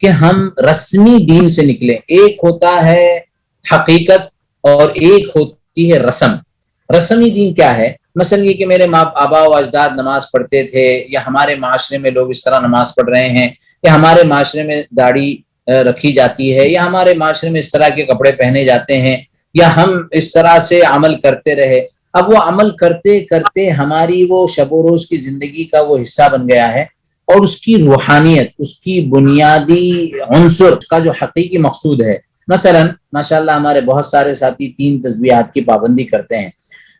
کہ ہم رسمی دین سے نکلیں. ایک ہوتا ہے حقیقت اور ایک ہوتی ہے رسم. رسمی دین کیا ہے؟ مثلا یہ کہ میرے آبا و اجداد نماز پڑھتے تھے، یا ہمارے معاشرے میں لوگ اس طرح نماز پڑھ رہے ہیں، یا ہمارے معاشرے میں داڑھی رکھی جاتی ہے، یا ہمارے معاشرے میں اس طرح کے کپڑے پہنے جاتے ہیں، یا ہم اس طرح سے عمل کرتے رہے. اب وہ عمل کرتے کرتے ہماری وہ شب و روز کی زندگی کا وہ حصہ بن گیا ہے، اور اس کی روحانیت، اس کی بنیادی عنصر، اس کا جو حقیقی مقصود ہے. مثلا ماشاءاللہ ہمارے بہت سارے ساتھی 3 تسبیحات کی پابندی کرتے ہیں.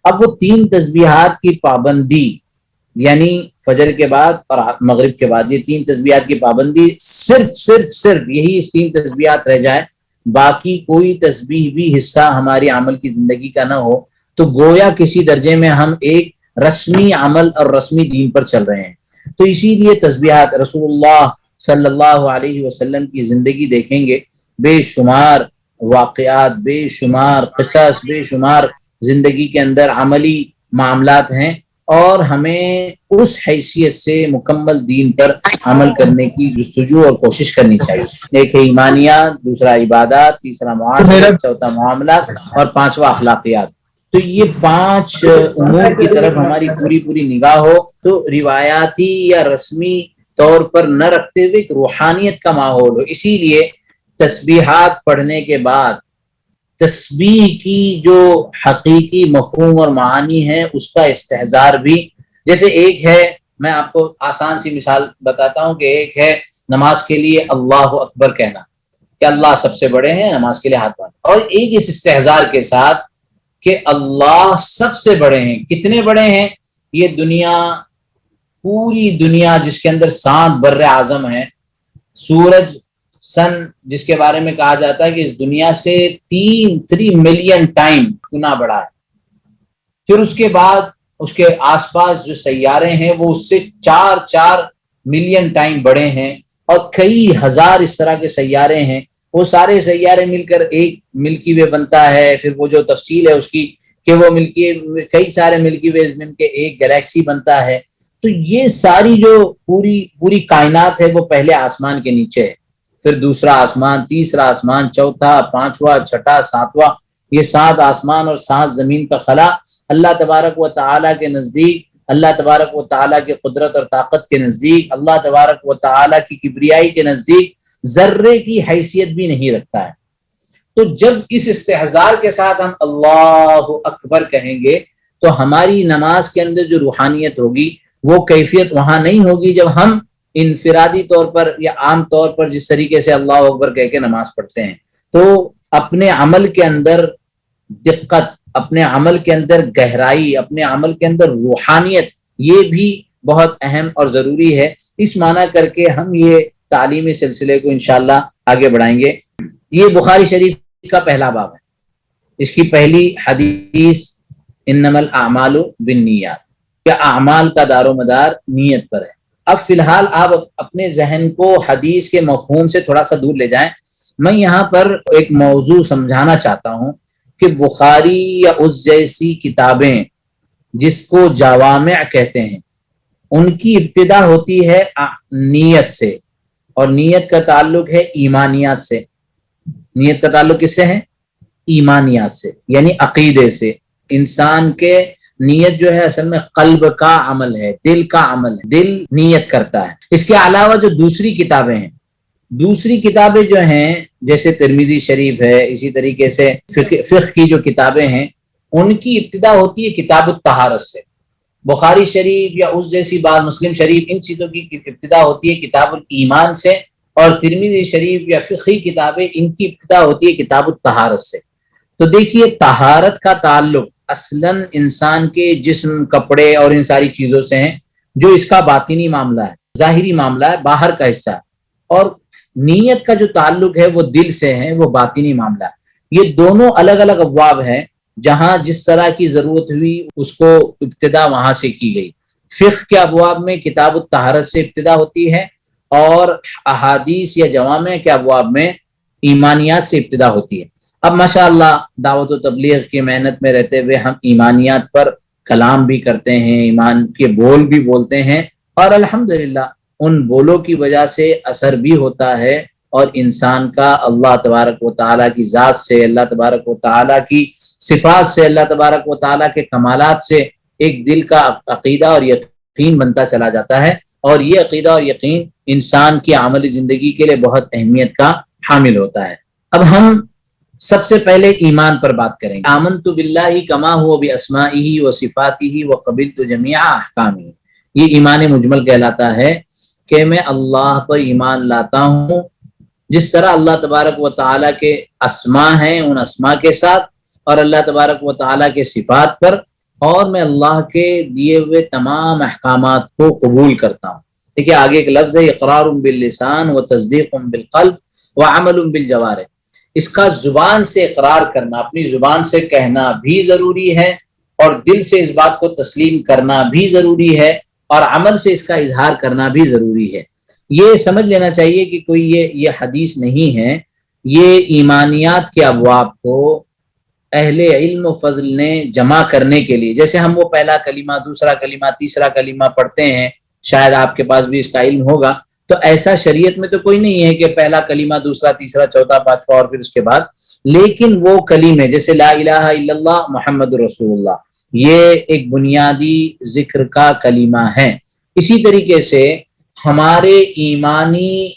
اب وہ 3 تسبیحات کی پابندی، یعنی فجر کے بعد اور مغرب کے بعد، یہ 3 تسبیحات کی پابندی صرف یہی 3 تسبیحات رہ جائے، باقی کوئی تسبیح بھی حصہ ہماری عمل کی زندگی کا نہ ہو، تو گویا کسی درجے میں ہم ایک رسمی عمل اور رسمی دین پر چل رہے ہیں. تو اسی لیے تسبیحات، رسول اللہ صلی اللہ علیہ وسلم کی زندگی دیکھیں گے، بے شمار واقعات، بے شمار قصص، بے شمار زندگی کے اندر عملی معاملات ہیں، اور ہمیں اس حیثیت سے مکمل دین پر عمل کرنے کی جستجو اور کوشش کرنی چاہیے. ایک ہے ایمانیات، دوسرا عبادات، تیسرا معاشرت، چوتھا معاملات، اور 5واں اخلاقیات. تو یہ 5 امور کی طرف ہماری پوری نگاہ ہو تو روایاتی یا رسمی طور پر نہ رکھتے ہوئے ایک روحانیت کا ماحول ہو. اسی لیے تسبیحات پڑھنے کے بعد تسبیح کی جو حقیقی مفہوم اور معانی ہے اس کا استحضار بھی، جیسے ایک ہے، میں آپ کو آسان سی مثال بتاتا ہوں، کہ ایک ہے نماز کے لیے اللہ اکبر کہنا کہ اللہ سب سے بڑے ہیں، نماز کے لیے ہاتھ باندھنا، اور ایک اس استحضار کے ساتھ کہ اللہ سب سے بڑے ہیں. کتنے بڑے ہیں؟ یہ دنیا، پوری دنیا جس کے اندر 7 بر اعظم ہیں، سورج، سن جس کے بارے میں کہا جاتا ہے کہ اس دنیا سے 3 ملین ٹائم گنا بڑا ہے. پھر اس کے بعد اس کے آس پاس جو سیارے ہیں وہ اس سے 4 ملین ٹائم بڑے ہیں، اور کئی ہزار اس طرح کے سیارے ہیں. وہ سارے سیارے مل کر ایک ملکی وے بنتا ہے. پھر وہ جو تفصیل ہے اس کی کہ وہ کئی سارے ملکی ویز مل کے ایک گلیکسی بنتا ہے. تو یہ ساری جو پوری کائنات ہے وہ پہلے آسمان کے نیچے ہے، پھر دوسرا آسمان، تیسرا آسمان، چوتھا، 5واں، 6واں، 7واں، یہ 7 آسمان اور 7 زمین کا خلا اللہ تبارک و تعالیٰ کے نزدیک، اللہ تبارک و تعالیٰ کی قدرت اور طاقت کے نزدیک، اللہ تبارک و تعالیٰ کی کبریائی کے نزدیک ذرے کی حیثیت بھی نہیں رکھتا ہے. تو جب اس استحضار کے ساتھ ہم اللہ اکبر کہیں گے تو ہماری نماز کے اندر جو روحانیت ہوگی وہ کیفیت وہاں نہیں ہوگی جب ہم انفرادی طور پر یا عام طور پر جس طریقے سے اللہ اکبر کہہ کے نماز پڑھتے ہیں. تو اپنے عمل کے اندر دقت، اپنے عمل کے اندر گہرائی، اپنے عمل کے اندر روحانیت، یہ بھی بہت اہم اور ضروری ہے. اس معنی کر کے ہم یہ تعلیمی سلسلے کو انشاءاللہ آگے بڑھائیں گے. یہ بخاری شریف کا پہلا باب ہے. اس کی پہلی حدیث انما الاعمال بالنیات، کہ اعمال کا دار و مدار نیت پر ہے. اب فی الحال آپ اپنے ذہن کو حدیث کے مفہوم سے تھوڑا سا دور لے جائیں. میں یہاں پر ایک موضوع سمجھانا چاہتا ہوں کہ بخاری یا اس جیسی کتابیں جس کو جوامع کہتے ہیں، ان کی ابتدا ہوتی ہے نیت سے، اور نیت کا تعلق ہے ایمانیات سے. نیت کا تعلق کس سے ہے؟ ایمانیات سے، یعنی عقیدے سے. انسان کے نیت جو ہے اصل میں قلب کا عمل ہے، دل کا عمل ہے، دل نیت کرتا ہے. اس کے علاوہ جو دوسری کتابیں ہیں، دوسری کتابیں جو ہیں جیسے ترمذی شریف ہے، اسی طریقے سے فقہ کی جو کتابیں ہیں، ان کی ابتدا ہوتی ہے کتاب الطہارت سے. بخاری شریف یا اس جیسی بات، مسلم شریف، ان چیزوں کی ابتدا ہوتی ہے کتاب الایمان سے، اور ترمذی شریف یا فقہی کتابیں ان کی ابتدا ہوتی ہے کتاب الطہارت سے. تو دیکھیے طہارت کا تعلق اصلاً انسان کے جسم، کپڑے اور ان ساری چیزوں سے ہیں، جو اس کا باطنی معاملہ ہے، ظاہری معاملہ ہے، باہر کا حصہ ہے. اور نیت کا جو تعلق ہے وہ دل سے ہے، وہ باطنی معاملہ ہے. یہ دونوں الگ الگ ابواب ہیں، جہاں جس طرح کی ضرورت ہوئی اس کو ابتدا وہاں سے کی گئی. فقہ کے ابواب میں کتاب الطہارت سے ابتدا ہوتی ہے، اور احادیث یا جوامع کے ابواب میں ایمانیات سے ابتدا ہوتی ہے. اب ماشاءاللہ دعوت و تبلیغ کی محنت میں رہتے ہوئے ہم ایمانیات پر کلام بھی کرتے ہیں، ایمان کے بول بھی بولتے ہیں، اور الحمدللہ ان بولوں کی وجہ سے اثر بھی ہوتا ہے اور انسان کا اللہ تبارک و تعالیٰ کی ذات سے، اللہ تبارک و تعالیٰ کی صفات سے، اللہ تبارک و تعالیٰ کے کمالات سے ایک دل کا عقیدہ اور یقین بنتا چلا جاتا ہے، اور یہ عقیدہ اور یقین انسان کی عملی زندگی کے لیے بہت اہمیت کا حامل ہوتا ہے۔ اب ہم سب سے پہلے ایمان پر بات کریں گے۔ آمنت باللہ کما هو باسمائہ و صفاتہ وقبلت جمیع احکامہ، یہ ایمان مجمل کہلاتا ہے کہ میں اللہ پر ایمان لاتا ہوں جس طرح اللہ تبارک و تعالیٰ کے اسماء ہیں، ان اسماء کے ساتھ، اور اللہ تبارک و تعالیٰ کے صفات پر، اور میں اللہ کے دیے ہوئے تمام احکامات کو قبول کرتا ہوں۔ دیکھیے آگے ایک لفظ ہے اقرار باللسان و تصدیق بالقلب و عمل بالجوارح، اس کا زبان سے اقرار کرنا، اپنی زبان سے کہنا بھی ضروری ہے، اور دل سے اس بات کو تسلیم کرنا بھی ضروری ہے، اور عمل سے اس کا اظہار کرنا بھی ضروری ہے۔ یہ سمجھ لینا چاہیے کہ کوئی یہ حدیث نہیں ہے، یہ ایمانیات کے ابواب کو اہل علم و فضل نے جمع کرنے کے لیے، جیسے ہم وہ پہلا کلمہ، دوسرا کلمہ، تیسرا کلمہ پڑھتے ہیں، شاید آپ کے پاس بھی اس کا علم ہوگا، تو ایسا شریعت میں تو کوئی نہیں ہے کہ پہلا کلمہ، دوسرا، تیسرا، چوتھا، پانچواں اور پھر اس کے بعد، لیکن وہ کلمے جیسے لا الہ الا اللہ محمد رسول اللہ، یہ ایک بنیادی ذکر کا کلمہ ہے۔ اسی طریقے سے ہمارے ایمانی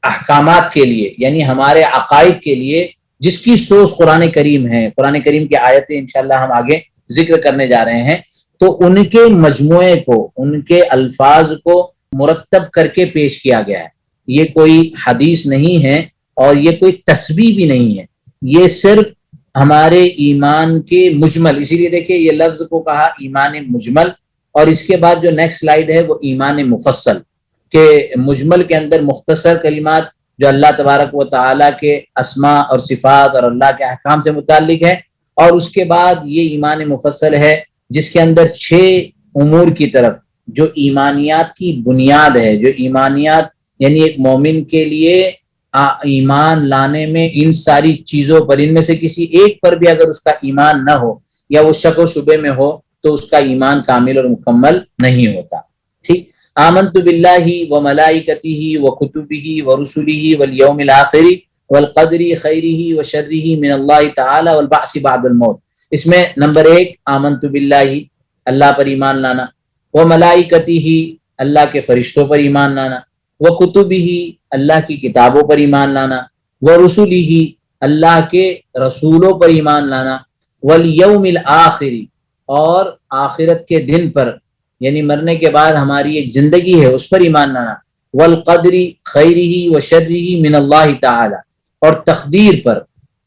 احکامات کے لیے، یعنی ہمارے عقائد کے لیے جس کی سوچ قرآن کریم ہے، قرآن کریم کی آیتیں انشاءاللہ ہم آگے ذکر کرنے جا رہے ہیں، تو ان کے مجموعے کو، ان کے الفاظ کو مرتب کر کے پیش کیا گیا ہے۔ یہ کوئی حدیث نہیں ہے اور یہ کوئی تسبیح بھی نہیں ہے، یہ صرف ہمارے ایمان کے مجمل، اسی لیے دیکھیں یہ لفظ کو کہا ایمان مجمل، اور اس کے بعد جو نیکسٹ سلائیڈ ہے وہ ایمان مفصل، کہ مجمل کے اندر مختصر کلمات جو اللہ تبارک و تعالیٰ کے اسماء اور صفات اور اللہ کے احکام سے متعلق ہے، اور اس کے بعد یہ ایمان مفصل ہے جس کے اندر 6 امور کی طرف، جو ایمانیات کی بنیاد ہے، جو ایمانیات یعنی ایک مومن کے لیے ایمان لانے میں ان ساری چیزوں پر، ان میں سے کسی ایک پر بھی اگر اس کا ایمان نہ ہو یا وہ شک و شبے میں ہو تو اس کا ایمان کامل اور مکمل نہیں ہوتا۔ ٹھیک، آمنت باللہ و ملائکتہ و کتبہ و رسلہ والیوم الآخر والقدر خیرہ و شرہ من اللہ تعالی والبعث بعد الموت، اس میں نمبر 1 آمنت باللہ، اللہ پر ایمان لانا، و ملائکتہ، اللہ کے فرشتوں پر ایمان لانا، و کتبہ، اللہ کی کتابوں پر ایمان لانا، و رسلہ، اللہ کے رسولوں پر ایمان لانا، والیوم الآخر، اور آخرت کے دن پر، یعنی مرنے کے بعد ہماری ایک زندگی ہے اس پر ایمان لانا، والقدر خیرہ و شرہ من اللہ تعالی، اور تقدیر پر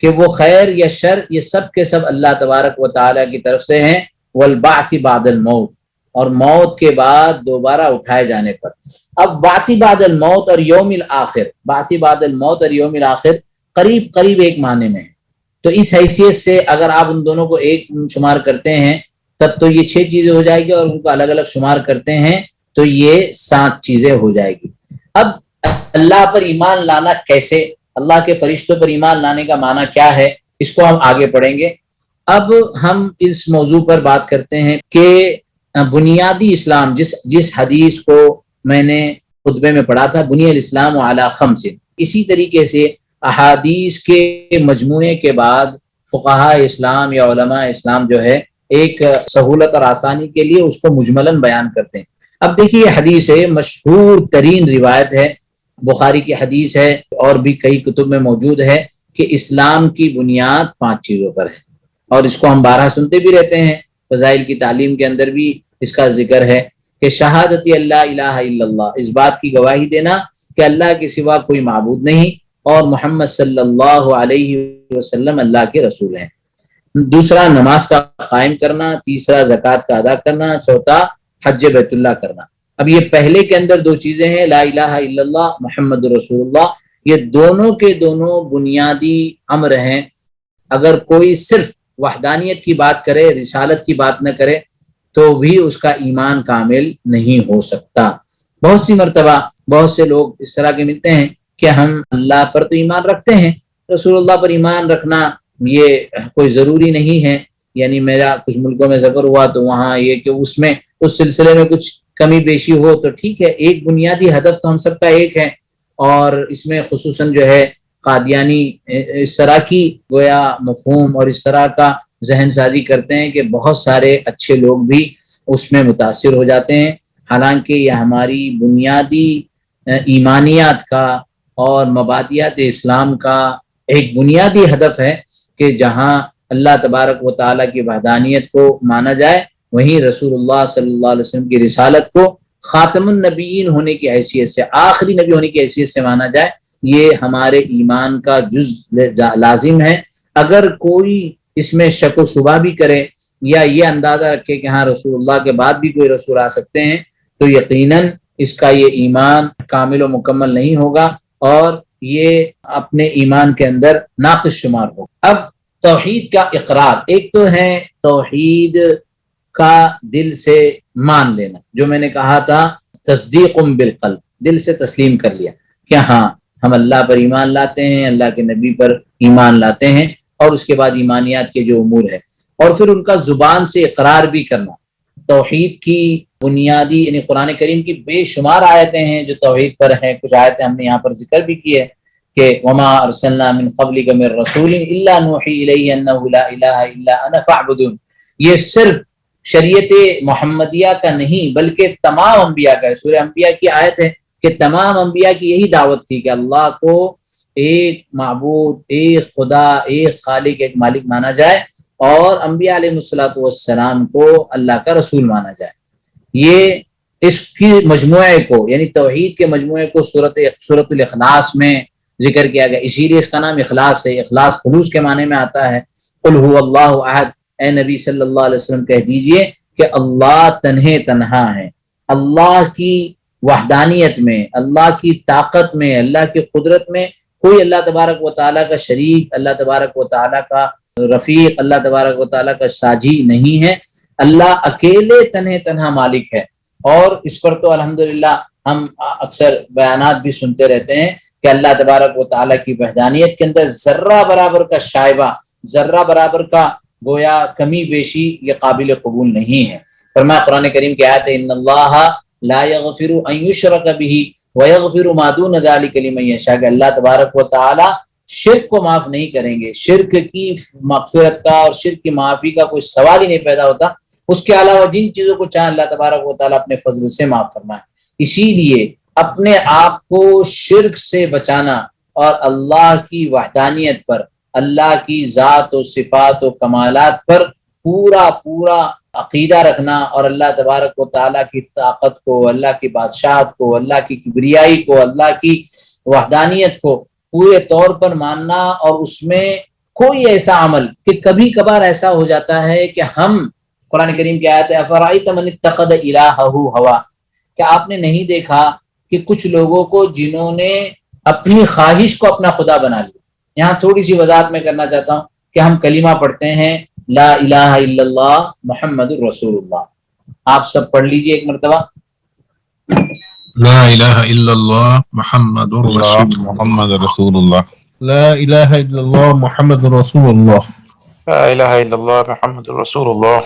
کہ وہ خیر یا شر یہ سب کے سب اللہ تبارک و تعالی کی طرف سے ہیں، والبعث بعد الموت، اور موت کے بعد دوبارہ اٹھائے جانے پر۔ اب بعث بعد الموت اور یوم الآخر، بعث بعد الموت اور یوم الآخر قریب قریب ایک معنی میں ہے، تو اس حیثیت سے اگر آپ ان دونوں کو ایک شمار کرتے ہیں تب تو یہ 6 چیزیں ہو جائے گی، اور ان کو الگ الگ شمار کرتے ہیں تو یہ 7 چیزیں ہو جائے گی۔ اب اللہ پر ایمان لانا کیسے، اللہ کے فرشتوں پر ایمان لانے کا معنی کیا ہے، اس کو ہم آگے پڑھیں گے۔ اب ہم اس موضوع پر بات کرتے ہیں کہ بنیادی اسلام، جس حدیث کو میں نے خطبے میں پڑھا تھا، بنی الاسلام علی 5، اسی طریقے سے احادیث کے مجموعے کے بعد فقہاء اسلام یا علماء اسلام جو ہے ایک سہولت اور آسانی کے لیے اس کو مجملاً بیان کرتے ہیں۔ اب دیکھیے یہ حدیث ہے، مشہور ترین روایت ہے، بخاری کی حدیث ہے اور بھی کئی کتب میں موجود ہے کہ اسلام کی بنیاد 5 چیزوں پر ہے، اور اس کو ہم بارہا سنتے بھی رہتے ہیں، فضائل کی تعلیم کے اندر بھی اس کا ذکر ہے کہ شہادت اللہ الہ الا اللہ، اس بات کی گواہی دینا کہ اللہ کے سوا کوئی معبود نہیں اور محمد صلی اللہ علیہ وسلم اللہ کے رسول ہیں۔ دوسرا نماز کا قائم کرنا، تیسرا زکوٰۃ کا ادا کرنا، چوتھا حج بیت اللہ کرنا۔ اب یہ پہلے کے اندر 2 چیزیں ہیں، لا الہ الا اللہ محمد رسول اللہ، یہ دونوں کے دونوں بنیادی امر ہیں۔ اگر کوئی صرف وحدانیت کی بات کرے، رسالت کی بات نہ کرے تو بھی اس کا ایمان کامل نہیں ہو سکتا۔ بہت سی مرتبہ بہت سے لوگ اس طرح کے ملتے ہیں کہ ہم اللہ پر تو ایمان رکھتے ہیں، رسول اللہ پر ایمان رکھنا یہ کوئی ضروری نہیں ہے، یعنی میرا کچھ ملکوں میں سفر ہوا تو وہاں یہ کہ اس میں اس سلسلے میں کچھ کمی بیشی ہو تو ٹھیک ہے، ایک بنیادی ہدف تو ہم سب کا ایک ہے، اور اس میں خصوصاً جو ہے قادیانی اس طرح کی گویا مفہوم اور اس طرح کا ذہن سازی کرتے ہیں کہ بہت سارے اچھے لوگ بھی اس میں متاثر ہو جاتے ہیں، حالانکہ یہ ہماری بنیادی ایمانیات کا اور مبادیات اسلام کا ایک بنیادی ہدف ہے کہ جہاں اللہ تبارک و تعالیٰ کی وحدانیت کو مانا جائے، وہیں رسول اللہ صلی اللہ علیہ وسلم کی رسالت کو خاتم النبیین ہونے کی حیثیت سے، آخری نبی ہونے کی حیثیت سے مانا جائے۔ یہ ہمارے ایمان کا جز لازم ہے۔ اگر کوئی اس میں شک و شبہ بھی کرے یا یہ اندازہ رکھے کہ ہاں رسول اللہ کے بعد بھی کوئی رسول آ سکتے ہیں، تو یقیناً اس کا یہ ایمان کامل و مکمل نہیں ہوگا اور یہ اپنے ایمان کے اندر ناقص شمار ہوگا۔ اب توحید کا اقرار، ایک تو ہے توحید کا دل سے مان لینا، جو میں نے کہا تھا تصدیق بالقلب، دل سے تسلیم کر لیا کہ ہاں ہم اللہ پر ایمان لاتے ہیں، اللہ کے نبی پر ایمان لاتے ہیں، اور اس کے بعد ایمانیات کے جو امور ہے، اور پھر ان کا زبان سے اقرار بھی کرنا۔ توحید کی بنیادی یعنی قرآن کریم کی بے شمار آیتیں ہیں جو توحید پر ہیں، کچھ آیتیں ہم نے یہاں پر ذکر بھی کی ہے کہ وما ارسلنا من قبلک من رسول الا نوحی الیہ انہ لا الہ الا انا فاعبدون۔ یہ صرف شریعت محمدیہ کا نہیں بلکہ تمام انبیاء کا ہے۔ سورہ انبیاء کی آیت ہے کہ تمام انبیاء کی یہی دعوت تھی کہ اللہ کو ایک معبود، ایک خدا، ایک خالق، ایک مالک مانا جائے، اور انبیاء علیہ الصلوۃ والسلام کو اللہ کا رسول مانا جائے۔ یہ اس کی مجموعے کو یعنی توحید کے مجموعے کو سورۃ الاخلاص میں ذکر کیا گیا، اسی لیے اس کا نام اخلاص ہے۔ اخلاص خلوص کے معنی میں آتا ہے۔ قل هو اللہ احد، اے نبی صلی اللہ علیہ وسلم کہہ دیجئے کہ اللہ تنہا ہے۔ اللہ کی وحدانیت میں، اللہ کی طاقت میں، اللہ کی قدرت میں کوئی اللہ تبارک و تعالیٰ کا شریک، اللہ تبارک و تعالیٰ کا رفیق، اللہ تبارک و تعالیٰ کا ساجی نہیں ہے۔ اللہ اکیلے تنہا مالک ہے، اور اس پر تو الحمدللہ ہم اکثر بیانات بھی سنتے رہتے ہیں کہ اللہ تبارک و تعالیٰ کی وحدانیت کے اندر ذرہ برابر کا شائبہ، ذرہ برابر کا گویا کمی بیشی یہ قابل قبول نہیں ہے۔ فرمایا قرآن کریم کی آیت ہے ان اللہ لا یغفر ان یشرک بہ ویغفر ما دون ذلک لمن یشاء، کہ اللہ تبارک و تعالی شرک کو معاف نہیں کریں گے۔ شرک کی مغفرت کا اور شرک کی معافی کا کوئی سوال ہی نہیں پیدا ہوتا، اس کے علاوہ جن چیزوں کو چاہے اللہ تبارک و تعالی اپنے فضل سے معاف فرمائے۔ اسی لیے اپنے آپ کو شرک سے بچانا اور اللہ کی وحدانیت پر، اللہ کی ذات و صفات و کمالات پر پورا عقیدہ رکھنا، اور اللہ تبارک و تعالیٰ کی طاقت کو، اللہ کی بادشاہت کو، اللہ کی کبریائی کو، اللہ کی وحدانیت کو پورے طور پر ماننا، اور اس میں کوئی ایسا عمل کہ کبھی کبھار ایسا ہو جاتا ہے کہ ہم، قرآن کریم کی آیت ہے افرأیت من اتخذ الہہ ہوا، کہ آپ نے نہیں دیکھا کہ کچھ لوگوں کو جنہوں نے اپنی خواہش کو اپنا خدا بنا لیا۔ یہاں تھوڑی سی وضاحت میں کرنا چاہتا ہوں کہ ہم کلمہ پڑھتے ہیں لا الہ الا اللہ محمد الرسول اللہ، آپ سب پڑھ لیجئے ایک مرتبہ، لا الہ الا اللہ محمد محمد رسول اللہ، لا الہ الا اللہ محمد رسول اللہ، لا الہ الا اللہ محمد رسول اللہ۔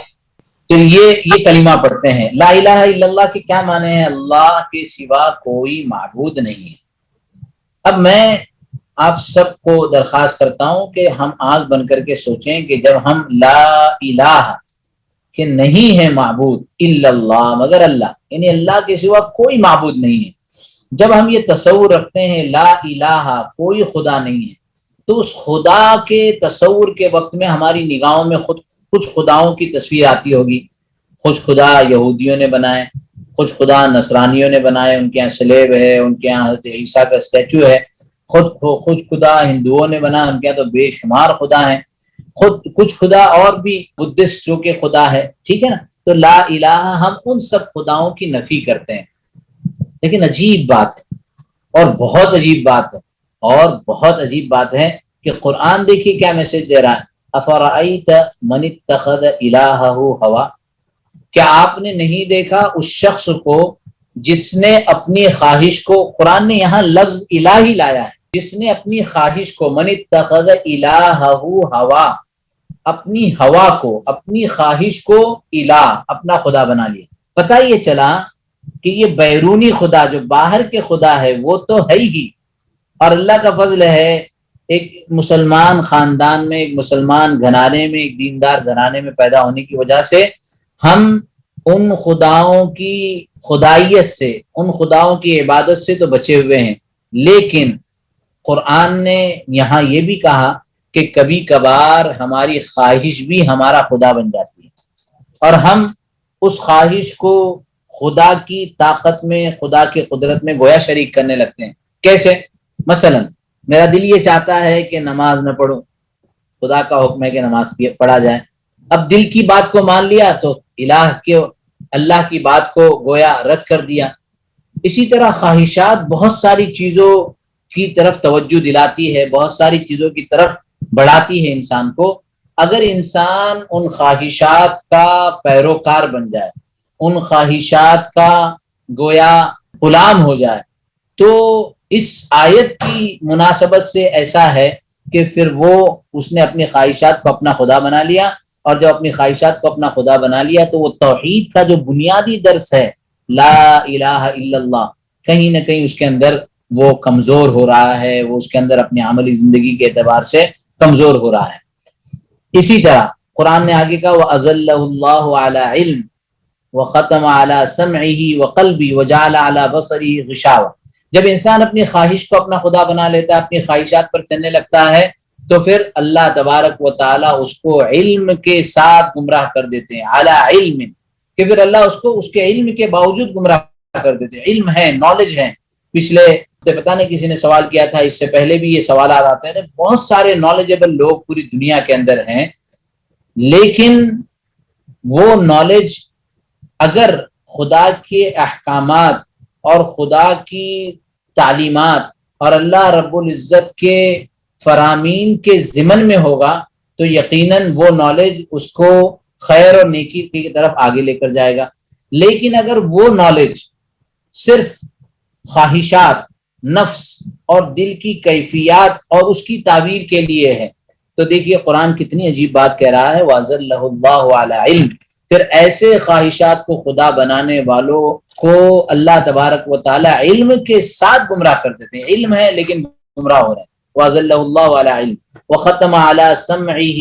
تو یہ کلمہ پڑھتے ہیں۔ لا الہ الا اللہ کے کیا معنی ہے؟ اللہ کے سوا کوئی معبود نہیں ہے۔ اب میں آپ سب کو درخواست کرتا ہوں کہ ہم آنکھ بند کر کے سوچیں کہ جب ہم لا الہ کہ نہیں ہے معبود الا اللہ مگر اللہ، یعنی اللہ کے سوا کوئی معبود نہیں ہے، جب ہم یہ تصور رکھتے ہیں لا الہ کوئی خدا نہیں ہے، تو اس خدا کے تصور کے وقت میں ہماری نگاہوں میں کچھ خداؤں کی تصویر آتی ہوگی۔ کچھ خدا یہودیوں نے بنائے، کچھ خدا نصرانیوں نے بنائے، ان کے یہاں سلیب ہے، ان کے یہاں حضرت عیسیٰ کا اسٹیچو ہے، کچھ خدا ہندوؤں نے بنا، ان کے یہاں تو بے شمار خدا ہیں، کچھ خدا اور بھی بدھسٹ جو کہ خدا ہے، ٹھیک ہے نا۔ تو لا الہ ہم ان سب خداؤں کی نفی کرتے ہیں، لیکن عجیب بات ہے اور بہت عجیب بات ہے، اور بہت عجیب بات ہے کہ قرآن دیکھیے کیا میسج دے رہا ہے، افرأیت من اتخذ الہہ ہوا، کیا آپ نے نہیں دیکھا اس شخص کو جس نے اپنی خواہش کو، قرآن نے یہاں لفظ الہ ہی لایا ہے، جس نے اپنی خواہش کو، من اتخذ الہہ ہوا، اپنی ہوا کو، اپنی خواہش کو الہ اپنا خدا بنا لیا۔ پتہ یہ چلا کہ یہ بیرونی خدا جو باہر کے خدا ہے وہ تو ہے ہی، اور اللہ کا فضل ہے ایک مسلمان خاندان میں، ایک مسلمان گھرانے میں، ایک دیندار گھرانے میں پیدا ہونے کی وجہ سے ہم ان خداؤں کی خدائیت سے، ان خداؤں کی عبادت سے تو بچے ہوئے ہیں، لیکن قرآن نے یہاں یہ بھی کہا کہ کبھی کبھار ہماری خواہش بھی ہمارا خدا بن جاتی ہے، اور ہم اس خواہش کو خدا کی طاقت میں، خدا کی قدرت میں گویا شریک کرنے لگتے ہیں۔ کیسے؟ مثلا میرا دل یہ چاہتا ہے کہ نماز نہ پڑھوں، خدا کا حکم ہے کہ نماز پڑھا جائے، اب دل کی بات کو مان لیا تو اللہ کی بات کو گویا رد کر دیا۔ اسی طرح خواہشات بہت ساری چیزوں کی طرف توجہ دلاتی ہے، بہت ساری چیزوں کی طرف بڑھاتی ہے انسان کو۔ اگر انسان ان خواہشات کا پیروکار بن جائے، ان خواہشات کا گویا غلام ہو جائے، تو اس آیت کی مناسبت سے ایسا ہے کہ پھر اس نے اپنی خواہشات کو اپنا خدا بنا لیا، اور جب اپنی خواہشات کو اپنا خدا بنا لیا تو وہ توحید کا جو بنیادی درس ہے، لا الہ الا اللہ، کہیں نہ کہیں اس کے اندر وہ کمزور ہو رہا ہے، وہ اس کے اندر اپنی عملی زندگی کے اعتبار سے کمزور ہو رہا ہے۔ اسی طرح قرآن نے آگے کہا وَأَذَلَّهُ اللَّهُ عَلَى عِلْمٍ وَخَتَمَ عَلَى سَمْعِهِ وَقَلْبِهِ وَجَعَلَ عَلَى بَصَرِهِ غِشَاوَةً۔ جب انسان اپنی خواہش کو اپنا خدا بنا لیتا ہے، اپنی خواہشات پر چلنے لگتا ہے، تو پھر اللہ تبارک و تعالیٰ اس کو علم کے ساتھ گمراہ کر دیتے ہیں، علی علم، کہ پھر اللہ اس کو اس کے علم کے باوجود گمراہ کر دیتے ہیں۔ علم ہے، نالج ہے۔ پچھلے پتہ نہیں کسی نے سوال کیا تھا، اس سے پہلے بھی یہ سوالات آتے ہیں، بہت سارے نالجبل لوگ پوری دنیا کے اندر ہیں، لیکن وہ نالج اگر خدا کے احکامات اور خدا کی تعلیمات اور اللہ رب العزت کے فرامین کے ضمن میں ہوگا تو یقیناً وہ نالج اس کو خیر اور نیکی کی طرف آگے لے کر جائے گا۔ لیکن اگر وہ نالج صرف خواہشات، نفس اور دل کی کیفیات اور اس کی تعبیر کے لیے ہے، تو دیکھیے قرآن کتنی عجیب بات کہہ رہا ہے وَأَذَلَّهُ اللَّهُ عَلَى عِلْمٍ۔ پھر ایسے خواہشات کو خدا بنانے والوں کو اللہ تبارک و تعالی علم کے ساتھ گمراہ کر دیتے ہیں۔ علم ہے لیکن گمراہ ہو رہے ہیں۔ وَأَذَلَّهُ اللَّهُ عَلَى عِلْمٍ وَخَتَمَ عَلَى سَمْعِهِ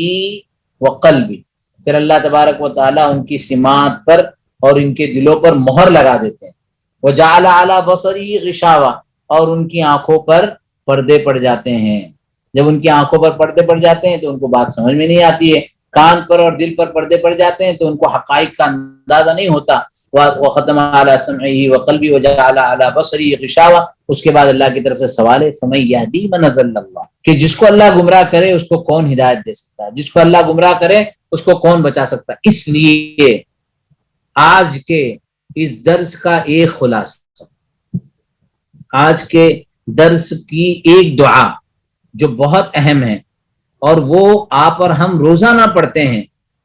وَقَلْبِهِ۔ پھر اللہ تبارک و تعالی ان کی سماعت پر اور ان کے دلوں پر مہر لگا دیتے ہیں۔ وَجَعَلَ عَلَى بَصَرِهِ غِشَاوَةً، اور ان کی آنکھوں پر پردے پڑ جاتے ہیں۔ جب ان کی آنکھوں پر پردے پڑ جاتے ہیں تو ان کو بات سمجھ میں نہیں آتی ہے، کان پر اور دل پر پردے پڑ جاتے ہیں تو ان کو حقائق کا اندازہ نہیں ہوتا۔ وَخَتَمَ عَلَى سَمْعِهِ وَقَلْبِهِ وَجَعَلَ عَلَى بَصَرِهِ غِشَاوَةً۔ اس کے بعد اللہ کی طرف سے سوال ہے فَمَن يَهْدِي مَنْ أَضَلَّ اللَّهُ، کہ جس کو اللہ گمراہ کرے اس کو کون ہدایت دے سکتا ہے، جس کو اللہ گمراہ کرے اس کو کون بچا سکتا ہے۔ اس لیے آج کے اس درس کا ایک خلاصہ، آج کے درس کی ایک دعا جو بہت اہم ہے اور وہ آپ اور ہم روزانہ پڑھتے ہیں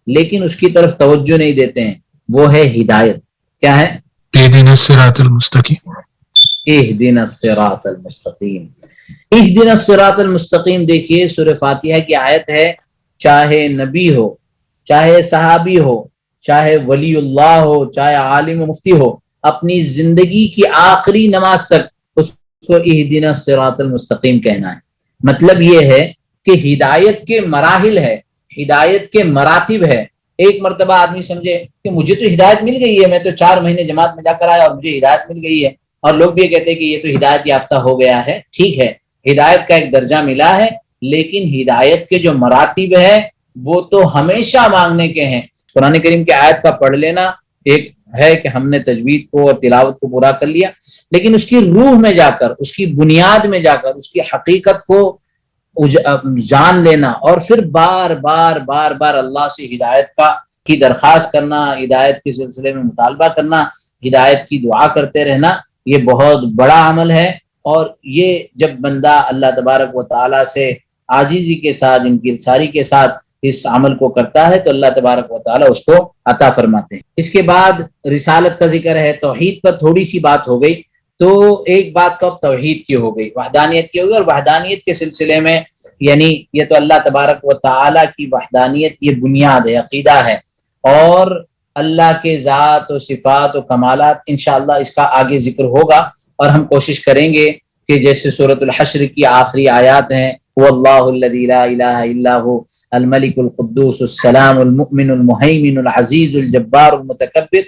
لیکن اس کی طرف توجہ نہیں دیتے ہیں، وہ ہے ہدایت۔ کیا ہے؟ اهدنا الصراط المستقیم۔ اہدنا الصراط المستقیم۔ اہدنا الصراط المستقیم، دیکھیے سورہ فاتحہ کی آیت ہے، چاہے نبی ہو، چاہے صحابی ہو، چاہے ولی اللہ ہو، چاہے عالم مفتی ہو، اپنی زندگی کی آخری نماز تک اس کو اہدنا الصراط المستقیم کہنا ہے۔ مطلب یہ ہے کہ ہدایت کے مراحل ہے، ہدایت کے مراتب ہے۔ ایک مرتبہ آدمی سمجھے کہ مجھے تو ہدایت مل گئی ہے، میں تو 4 مہینے جماعت میں جا کر آیا اور مجھے ہدایت مل گئی ہے، اور لوگ بھی یہ کہتے ہیں کہ یہ تو ہدایت یافتہ ہو گیا ہے۔ ٹھیک ہے، ہدایت کا ایک درجہ ملا ہے، لیکن ہدایت کے جو مراتب ہیں وہ تو ہمیشہ مانگنے کے ہیں۔ قرآن کریم کی آیت کا پڑھ لینا ایک ہے کہ ہم نے تجوید کو اور تلاوت کو پورا کر لیا، لیکن اس کی روح میں جا کر، اس کی بنیاد میں جا کر، اس کی حقیقت کو جان لینا، اور پھر بار بار بار بار اللہ سے ہدایت کی درخواست کرنا، ہدایت کے سلسلے میں مطالبہ کرنا، ہدایت کی دعا کرتے رہنا، یہ بہت بڑا عمل ہے۔ اور یہ جب بندہ اللہ تبارک و تعالیٰ سے عاجزی کے ساتھ، انکساری کے ساتھ اس عمل کو کرتا ہے تو اللہ تبارک و تعالیٰ اس کو عطا فرماتے ہیں۔ اس کے بعد رسالت کا ذکر ہے، توحید پر تھوڑی سی بات ہو گئی، تو ایک بات تو اب توحید کی ہو گئی، وحدانیت کی ہو گئی، اور وحدانیت کے سلسلے میں یعنی یہ تو اللہ تبارک و تعالیٰ کی وحدانیت یہ بنیاد ہے، عقیدہ ہے، اور اللہ کے ذات و صفات و کمالات انشاءاللہ اس کا آگے ذکر ہوگا، اور ہم کوشش کریں گے کہ جیسے سورۃ الحشر کی آخری آیات ہیں واللہ الذی لا الہ الا هو الملک القدوس السلام المؤمن المہیمن العزیز الجبار المتکبر،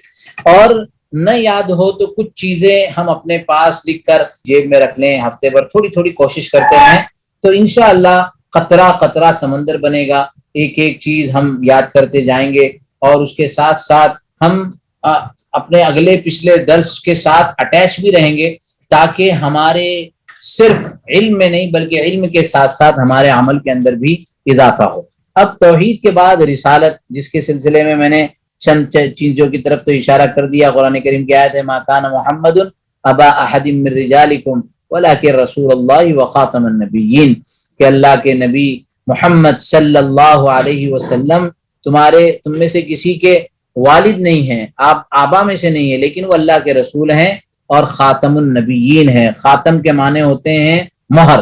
اور نہ یاد ہو تو کچھ چیزیں ہم اپنے پاس لکھ کر جیب میں رکھ لیں، ہفتے بھر تھوڑی تھوڑی کوشش کرتے رہیں تو انشاءاللہ قطرہ قطرہ سمندر بنے گا، ایک ایک چیز ہم یاد کرتے جائیں گے، اور اس کے ساتھ ساتھ ہم اپنے اگلے پچھلے درس کے ساتھ اٹیچ بھی رہیں گے، تاکہ ہمارے صرف علم میں نہیں بلکہ علم کے ساتھ ساتھ ہمارے عمل کے اندر بھی اضافہ ہو۔ اب توحید کے بعد رسالت، جس کے سلسلے میں نے چند چیزوں کی طرف تو اشارہ کر دیا۔ قرآن کریم کی آیت ہے ما کان محمد ابا احد من رجالکم ولکن رسول اللہ وخاتم النبیین، کہ اللہ کے نبی محمد صلی اللہ علیہ وسلم تم میں سے کسی کے والد نہیں ہیں، آپ آبا میں سے نہیں ہیں، لیکن وہ اللہ کے رسول ہیں اور خاتم النبیین ہیں۔ خاتم کے معنی ہوتے ہیں مہر،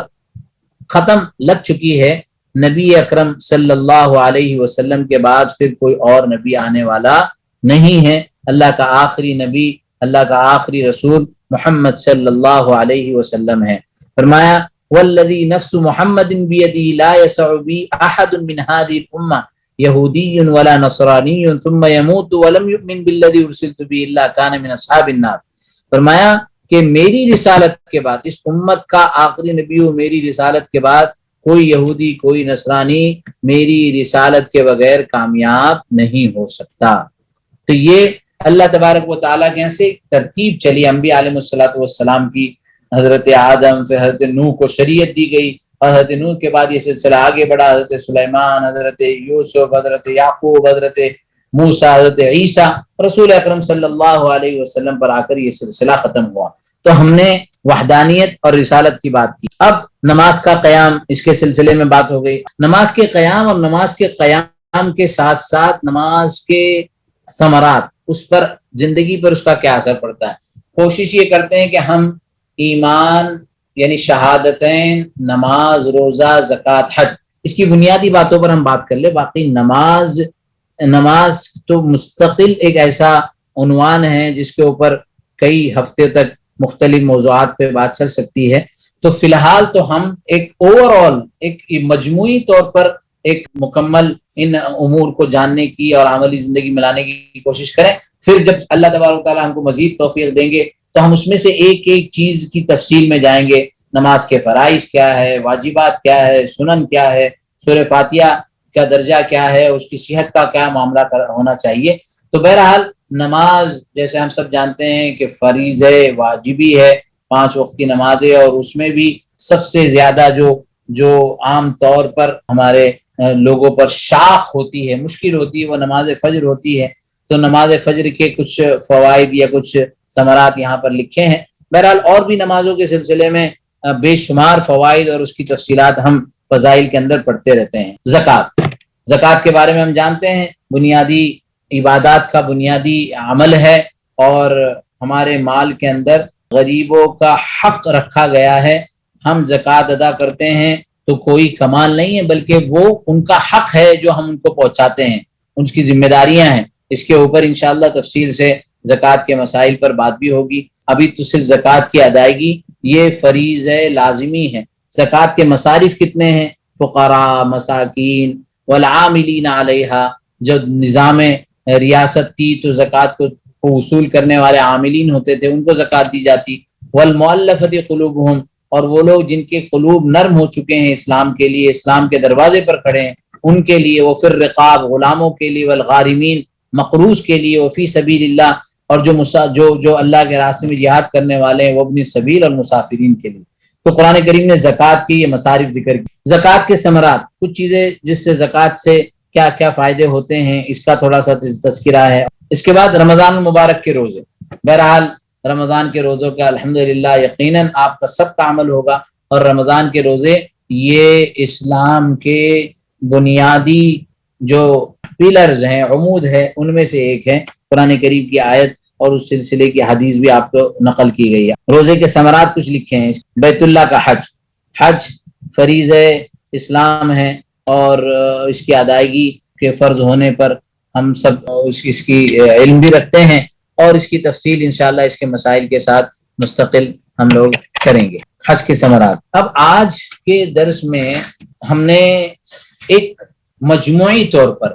ختم لگ چکی ہے، نبی اکرم صلی اللہ علیہ وسلم کے بعد پھر کوئی اور نبی آنے والا نہیں ہے، اللہ کا آخری نبی، اللہ کا آخری رسول محمد صلی اللہ علیہ وسلم ہے۔ فرمایا والذی نفس محمد بیدی لا یسع بی احد من هذه الامہ یہودی ولا نصرانی ثم يموت ولم یؤمن بالذی ارسلت به الا کان من اصحاب النار۔ فرمایا کہ میری رسالت کے بعد، اس امت کا آخری نبی ہو، میری رسالت کے بعد کوئی یہودی کوئی نصرانی میری رسالت کے بغیر کامیاب نہیں ہو سکتا۔ تو یہ اللہ تبارک و تعالیٰ کے یہاں سے ترتیب چلی انبیاء علیہ السلام کی، حضرت آدم، پھر حضرت نوح کو شریعت دی گئی، اور حضرت نوح کے بعد یہ سلسلہ آگے بڑھا، حضرت سلیمان، حضرت یوسف، حضرت یعقوب، حضرت موسیٰ، حضرت عیسیٰ، رسول اکرم صلی اللہ علیہ وسلم پر آ کر یہ سلسلہ ختم ہوا۔ تو ہم نے وحدانیت اور رسالت کی بات کی۔ اب نماز کا قیام، اس کے سلسلے میں بات ہو گئی۔ نماز کے قیام اور نماز کے قیام کے ساتھ ساتھ نماز کے ثمرات، اس پر زندگی پر اس کا کیا اثر پڑتا ہے۔ کوشش یہ کرتے ہیں کہ ہم ایمان یعنی شہادتین، نماز، روزہ، زکوٰۃ، حج، اس کی بنیادی باتوں پر ہم بات کر لیں۔ باقی نماز تو مستقل ایک ایسا عنوان ہے جس کے اوپر کئی ہفتے تک مختلف موضوعات پہ بات چل سکتی ہے۔ تو فی الحال تو ہم ایک اوور آل، ایک مجموعی طور پر ایک مکمل ان امور کو جاننے کی اور عملی زندگی میں لانے کی کوشش کریں، پھر جب اللہ تبارک و تعالیٰ ہم کو مزید توفیق دیں گے تو ہم اس میں سے ایک ایک چیز کی تفصیل میں جائیں گے۔ نماز کے فرائض کیا ہے، واجبات کیا ہے، سنن کیا ہے، سورہ فاتحہ کا درجہ کیا ہے، اس کی صحت کا کیا معاملہ ہونا چاہیے۔ تو بہرحال نماز جیسے ہم سب جانتے ہیں کہ فریض ہے، واجبی ہے، 5 وقت کی نماز ہے، اور اس میں بھی سب سے زیادہ جو عام طور پر ہمارے لوگوں پر شاق ہوتی ہے، مشکل ہوتی ہے، وہ نماز فجر ہوتی ہے۔ تو نماز فجر کے کچھ فوائد یا کچھ ثمرات یہاں پر لکھے ہیں۔ بہرحال اور بھی نمازوں کے سلسلے میں بے شمار فوائد اور اس کی تفصیلات ہم فضائل کے اندر پڑھتے رہتے ہیں۔ زکوٰۃ کے بارے میں ہم جانتے ہیں، بنیادی عبادات کا بنیادی عمل ہے، اور ہمارے مال کے اندر غریبوں کا حق رکھا گیا ہے۔ ہم زکوٰۃ ادا کرتے ہیں تو کوئی کمال نہیں ہے، بلکہ وہ ان کا حق ہے جو ہم ان کو پہنچاتے ہیں، ان کی ذمہ داریاں ہیں۔ اس کے اوپر انشاءاللہ تفصیل سے زکوٰۃ کے مسائل پر بات بھی ہوگی۔ ابھی تو صرف زکوٰۃ کی ادائیگی یہ فریض ہے، لازمی ہے۔ زکوٰۃ کے مصارف کتنے ہیں؟ فقراء، مساکین والعاملین علیہا، جو نظام ریاست تھی تو زکوٰۃ کو وصول کرنے والے عاملین ہوتے تھے، ان کو زکوٰۃ دی جاتی۔ والمؤلفۃ قلوبہم، اور وہ لوگ جن کے قلوب نرم ہو چکے ہیں اسلام کے لیے، اسلام کے دروازے پر کھڑے ہیں، ان کے لیے، وہ فی الرقاب، غلاموں کے لیے، والغارمین، مقروض کے لیے، وفی سبیل اللہ، اور جو اللہ کے راستے میں جہاد کرنے والے ہیں، وہ ابن سبیل اور مسافرین کے لیے۔ تو قرآن کریم نے زکوٰۃ کی یہ مصارف ذکر کی۔ زکوٰۃ کے ثمرات، کچھ چیزیں جس سے زکوٰۃ سے کیا کیا فائدے ہوتے ہیں، اس کا تھوڑا سا تذکرہ ہے۔ اس کے بعد رمضان المبارک کے روزے۔ بہرحال رمضان کے روزوں کا الحمدللہ یقیناً آپ کا سب کا عمل ہوگا، اور رمضان کے روزے یہ اسلام کے بنیادی جو پلرز ہیں، عمود ہے، ان میں سے ایک ہے۔ قرآن کریم کی آیت اور اس سلسلے کی حدیث بھی آپ کو نقل کی گئی ہے۔ روزے کے ثمرات کچھ لکھے ہیں۔ بیت اللہ کا حج فریض اسلام ہے، اور اس کی ادائیگی کے فرض ہونے پر ہم سب اس کی علم بھی رکھتے ہیں، اور اس کی تفصیل انشاءاللہ اس کے مسائل کے ساتھ مستقل ہم لوگ کریں گے۔ حج کے ثمرات۔ اب آج کے درس میں ہم نے ایک مجموعی طور پر،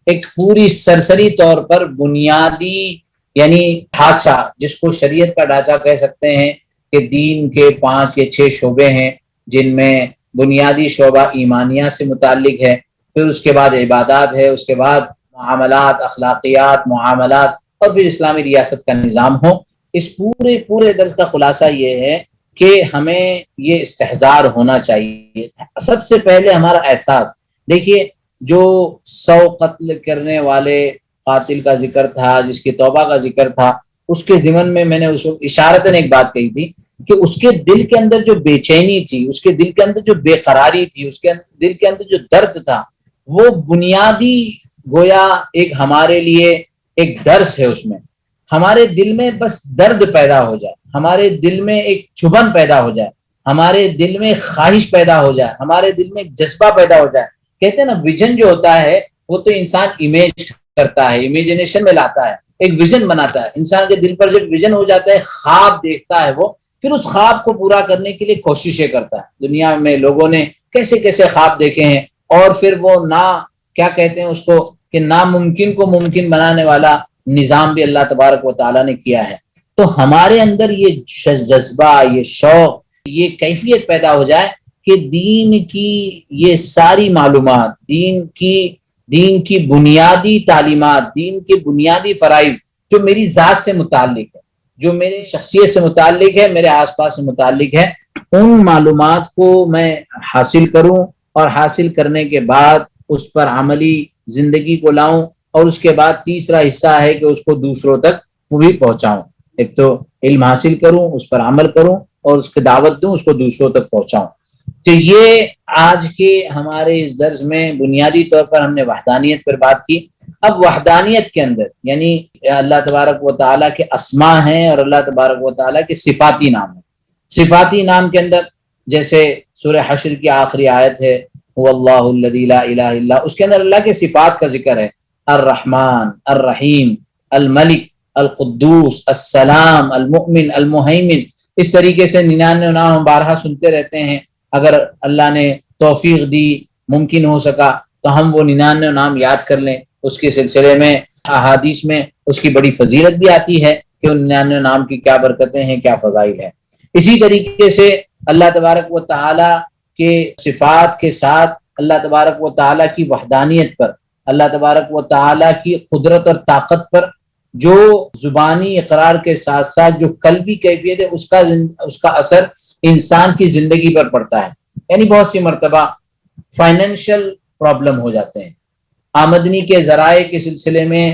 ایک پوری سرسری طور پر بنیادی یعنی ڈھانچہ، جس کو شریعت کا ڈھانچہ کہہ سکتے ہیں کہ دین کے 5 یا 6 شعبے ہیں، جن میں بنیادی شعبہ ایمانیہ سے متعلق ہے، پھر اس کے بعد عبادات ہے، اس کے بعد معاملات، اخلاقیات، معاملات، اور پھر اسلامی ریاست کا نظام ہو۔ اس پورے درس کا خلاصہ یہ ہے کہ ہمیں یہ استحضار ہونا چاہیے۔ سب سے پہلے ہمارا احساس، دیکھیے جو 100 قتل کرنے والے قاتل کا ذکر تھا، جس کی توبہ کا ذکر تھا، اس کے ضمن میں نے اس وقت اشارتاً ایک بات کہی تھی کہ اس کے دل کے اندر جو بے چینی تھی، اس کے دل کے اندر جو بے قراری تھی، اس کے دل کے اندر جو درد تھا، وہ بنیادی گویا ایک ہمارے لیے ایک درس ہے۔ اس میں ہمارے دل میں بس درد پیدا ہو جائے، ہمارے دل میں ایک چبھن پیدا ہو جائے، ہمارے دل میں خواہش پیدا ہو جائے، ہمارے دل میں ایک جذبہ پیدا ہو جائے۔ کہتے ہیں نا ویژن جو ہوتا ہے وہ تو انسان امیج کرتا ہے، امیجنیشن میں لاتا ہے، ایک ویژن بناتا ہے۔ انسان کے دل پر جب ویژن ہو جاتا ہے، خواب دیکھتا ہے، وہ پھر اس خواب کو پورا کرنے کے لیے کوششیں کرتا ہے۔ دنیا میں لوگوں نے کیسے کیسے خواب دیکھے ہیں، اور پھر وہ کیا کہتے ہیں اس کو کہ ناممکن کو ممکن بنانے والا نظام بھی اللہ تبارک و تعالیٰ نے کیا ہے۔ تو ہمارے اندر یہ جذبہ، یہ شوق، یہ کیفیت پیدا ہو جائے کہ دین کی یہ ساری معلومات، دین کی بنیادی تعلیمات، دین کے بنیادی فرائض جو میری ذات سے متعلق ہے، جو میرے شخصیت سے متعلق ہے، میرے آس پاس سے متعلق ہے، ان معلومات کو میں حاصل کروں، اور حاصل کرنے کے بعد اس پر عملی زندگی کو لاؤں، اور اس کے بعد تیسرا حصہ ہے کہ اس کو دوسروں تک بھی پہنچاؤں۔ ایک تو علم حاصل کروں، اس پر عمل کروں، اور اس کی دعوت دوں، اس کو دوسروں تک پہنچاؤں۔ تو یہ آج کے ہمارے اس درس میں بنیادی طور پر ہم نے وحدانیت پر بات کی۔ اب وحدانیت کے اندر یعنی اللہ تبارک و تعالیٰ کے اسماء ہیں اور اللہ تبارک و تعالیٰ کے صفاتی نام ہیں۔ صفاتی نام کے اندر جیسے سورہ حشر کی آخری آیت ہے هو اللہ الذی لا الہ الا، اس کے اندر اللہ کے صفات کا ذکر ہے، الرحمن، الرحیم، الملک، القدوس، السلام، المؤمن، المہیمن۔ اس طریقے سے 99 نام ہم بارہا سنتے رہتے ہیں۔ اگر اللہ نے توفیق دی، ممکن ہو سکا تو ہم وہ 99 نام یاد کر لیں۔ اس کے سلسلے میں احادیث میں اس کی بڑی فضیلت بھی آتی ہے کہ ان 99 نام کی کیا برکتیں ہیں، کیا فضائل ہیں۔ اسی طریقے سے اللہ تبارک و تعالیٰ کے صفات کے ساتھ اللہ تبارک و تعالیٰ کی وحدانیت پر، اللہ تبارک و تعالیٰ کی قدرت اور طاقت پر جو زبانی اقرار کے ساتھ ساتھ جو قلبی کیفیت ہے، اس کا اثر انسان کی زندگی پر پڑتا ہے۔ یعنی بہت سی مرتبہ فائنینشل پرابلم ہو جاتے ہیں، آمدنی کے ذرائع کے سلسلے میں